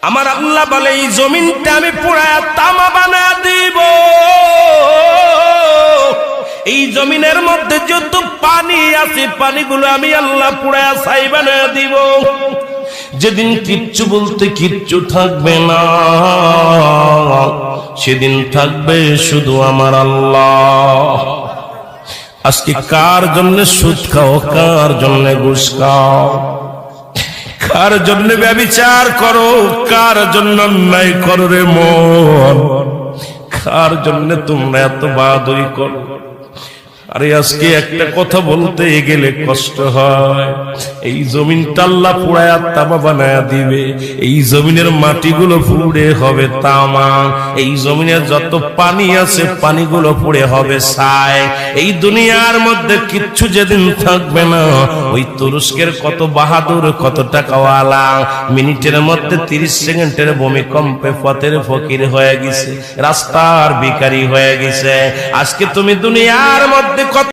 আমার আল্লাহ বলে এই জমিনটা আমি পুরায়া তামা বানায়া দিব। এই জমিনের মধ্যে যত পানি আছে পানিগুলো আমি আল্লাহ পুরায়া ছাই বানায়া দিব। যেদিন কিচ্ছু বলতে কিচ্ছু থাকবে না, সেদিন থাকবে শুধু আমার আল্লাহ। আজকে কার জন্য সুদ খাও, কার জন্য ঘুষ খাও, কার জন্য ব্যভিচার করো, কার জন্য অন্যায় করো রে মন, কার জন্য তোমরা এত বাহাদুরি করো? আরে আজকে একটা কথা বলতে গেলে কষ্ট হয়। এই জমিনটা আল্লাহ পুরায়া তামা বানায়া দিবে। এই জমিনের মাটিগুলো পুড়ে হবে তামা। এই জমিনের যত পানি আছে পানিগুলো পুড়ে হবে ছাই। এই দুনিয়ার মধ্যে কিচ্ছু যেদিন থাকবে না, ওই তুরস্কের কত বাহাদুর, কত টাকাওয়ালা মিনিটের মধ্যে 30 সেকেন্ডের ভূমিকম্পে পথের ফকির হয়ে গেছে, রাস্তার ভিখারি হয়ে গেছে। আজকে তুমি দুনিয়ার মধ্যে কত